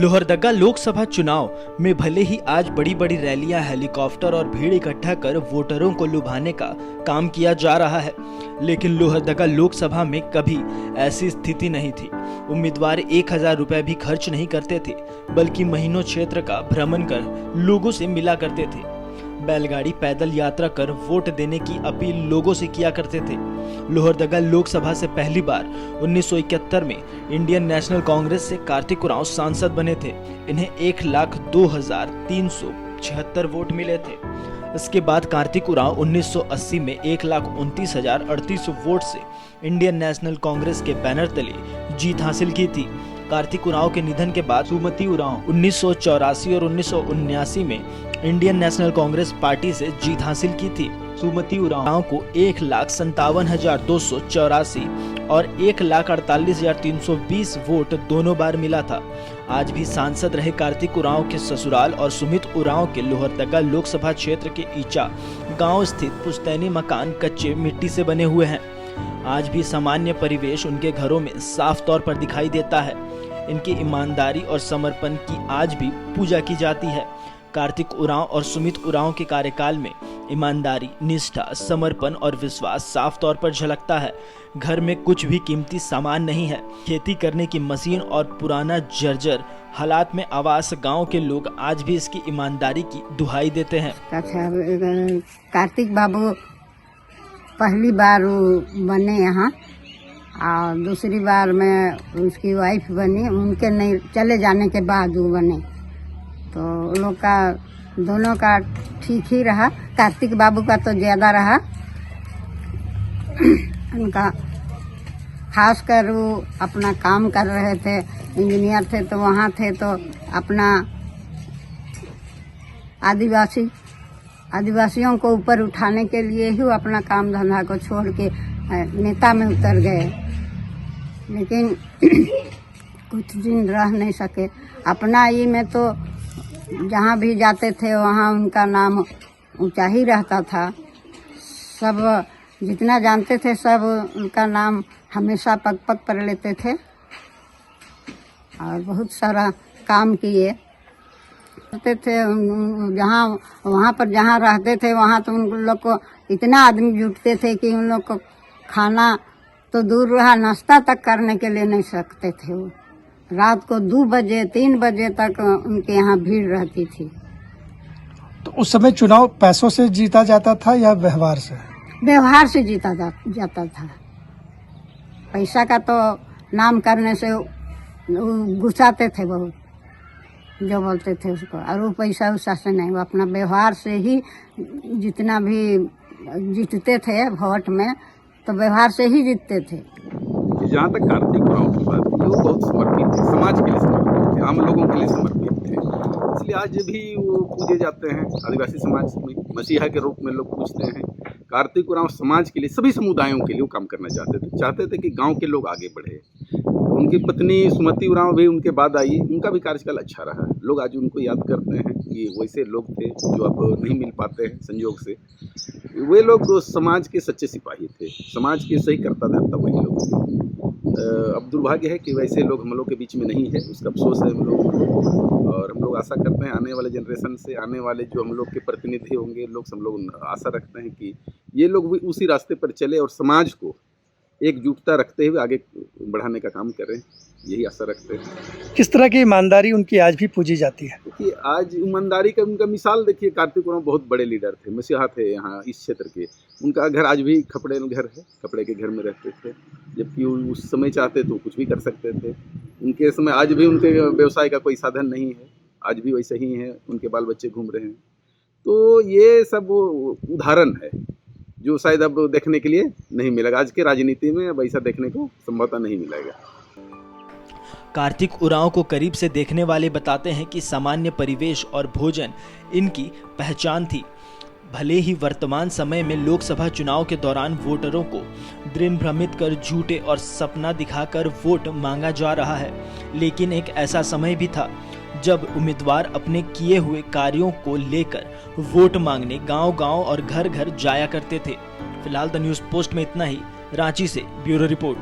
लोहरदगा लोकसभा चुनाव में भले ही आज बड़ी बड़ी रैलियां, हेलीकॉप्टर और भीड़ इकट्ठा कर वोटरों को लुभाने का काम किया जा रहा है, लेकिन लोहरदगा लोकसभा में कभी ऐसी स्थिति नहीं थी। उम्मीदवार 1000 रुपए भी खर्च नहीं करते थे, बल्कि महीनों क्षेत्र का भ्रमण कर लोगों से मिला करते थे। बैलगाड़ी, पैदल यात्रा कर वोट देने की अपील लोगों से किया करते थे। लोहरदगा लोकसभा से पहली बार 1971 में इंडियन नेशनल कांग्रेस से कार्तिक उरांव सांसद बने थे। इन्हें 1,02,376 वोट मिले थे। इसके बाद कार्तिक उरांव 1980 में 1,29,038 वोट से इंडियन नेशनल कांग्रेस के बैनर तले जीत हासिल की थी। कार्तिक उरांव के निधन के बाद सुमति उरांव 1984 और 1979 में इंडियन नेशनल कांग्रेस पार्टी से जीत हासिल की थी। सुमति उरांव को 1,57,284 और 1,48,320 वोट दोनों बार मिला था। आज भी सांसद रहे कार्तिक उरांव के ससुराल और सुमित उरांव के लोहरदगा लोकसभा क्षेत्र के ईचा गांव स्थित पुश्तैनी मकान कच्चे मिट्टी से बने हुए हैं। आज भी सामान्य परिवेश उनके घरों में साफ तौर पर दिखाई देता है। इनकी ईमानदारी और समर्पण की आज भी पूजा की जाती है। कार्तिक उरांव और सुमित उरांव के कार्यकाल में ईमानदारी, निष्ठा, समर्पण और विश्वास साफ तौर पर झलकता है। घर में कुछ भी कीमती सामान नहीं है। खेती करने की मशीन और पुराना जर्जर हालात में आवास गांव के लोग आज भी इसकी ईमानदारी की दुहाई देते हैं। कार्तिक बाबू पहली बार बने यहाँ और दूसरी बार में उसकी वाइफ बनी। उनके नहीं चले जाने के बाद वो बने, तो लोग का दोनों का ठीक ही रहा। कार्तिक बाबू का तो ज़्यादा रहा। उनका खास कर वो अपना काम कर रहे थे, इंजीनियर थे, तो वहाँ थे तो अपना आदिवासियों को ऊपर उठाने के लिए ही वो अपना काम धंधा को छोड़ के नेता में उतर गए, लेकिन कुछ दिन रह नहीं सके। अपना ही में तो जहाँ भी जाते थे वहाँ उनका नाम ऊंचा ही रहता था। सब जितना जानते थे सब उनका नाम हमेशा पग पग पर लेते थे और बहुत सारा काम किए करते थे। जहाँ वहाँ पर जहाँ रहते थे वहाँ तो उन लोग को इतना आदमी जुटते थे कि उन लोग को खाना तो दूर रहा, नाश्ता तक करने के लिए नहीं सकते थे। वो रात को 2 बजे 3 बजे तक उनके यहाँ भीड़ रहती थी। तो उस समय चुनाव पैसों से जीता जाता था या व्यवहार से? व्यवहार से जीता जाता था। पैसा का तो नाम करने से गुस्साते थे बहुत, जो बोलते थे उसको, और वो पैसा उसा से नहीं, वो अपना व्यवहार से ही जितना भी जीतते थे वोट में, तो व्यवहार से ही जीतते थे। जहाँ तक कार्तिक उरांव की बात है, वो बहुत समर्पित थे, समाज के लिए समर्पित थे, आम लोगों के लिए समर्पित थे। इसलिए आज भी वो पूजे जाते हैं। आदिवासी समाज में मसीहा के रूप में लोग पूजते हैं। कार्तिक उरांव समाज के लिए, सभी समुदायों के लिए वो काम करना चाहते थे कि गांव के लोग आगे बढ़े। उनकी पत्नी सुमति उरांव भी उनके बाद आई, उनका भी कार्यकाल अच्छा रहा। लोग आज उनको याद करते हैं कि वैसे लोग थे जो अब नहीं मिल पाते हैं संयोग से। वे लोग समाज के सच्चे सिपाही थे, समाज के सही करता धरता वही लोग थे। अब दुर्भाग्य है कि वैसे लोग हम लोग के बीच में नहीं है, उसका अफसोस है हम लोग। और हम लोग आशा करते हैं आने वाले जनरेशन से, आने वाले जो हम लोग के प्रतिनिधि होंगे लोग, सब लोग आशा रखते हैं कि ये लोग भी उसी रास्ते पर चले और समाज को एकजुटता रखते हुए आगे बढ़ाने का काम करें, यही आशा रखते हैं। किस तरह की ईमानदारी उनकी आज भी पूजी जाती है? देखिए, आज ईमानदारी का उनका मिसाल देखिए। कार्तिक उरांव बहुत बड़े लीडर थे, मसीहा थे यहाँ इस क्षेत्र के। उनका घर आज भी खपड़े घर है, कपड़े के घर में रहते थे, जबकि उस समय चाहते तो कुछ भी कर सकते थे। उनके समय आज भी उनके व्यवसाय का कोई साधन नहीं है, आज भी वैसे ही हैं, उनके बाल बच्चे घूम रहे हैं। तो ये सब उदाहरण है जो शायद अब देखने के लिए नहीं मिलेगा। आज के राजनीति में अब ऐसा देखने को संभवतः नहीं मिलेगा। कार्तिक उरांव को करीब से देखने वाले बताते हैं कि सामान्य परिवेश और भोजन इनकी पहचान थी। भले ही वर्तमान समय में लोकसभा चुनाव के दौरान वोटरों को दिन भ्रमित कर झूठे और सपना दिखाकर वोट मांगा जा रहा है, लेकिन एक ऐसा समय भी था जब उम्मीदवार अपने किए हुए कार्यों को लेकर वोट मांगने गांव-गांव और घर-घर जाया करते थे। फिलहाल द न्यूज़ पोस्ट में इतना ही। रांची से ब्यूरो रिपोर्ट।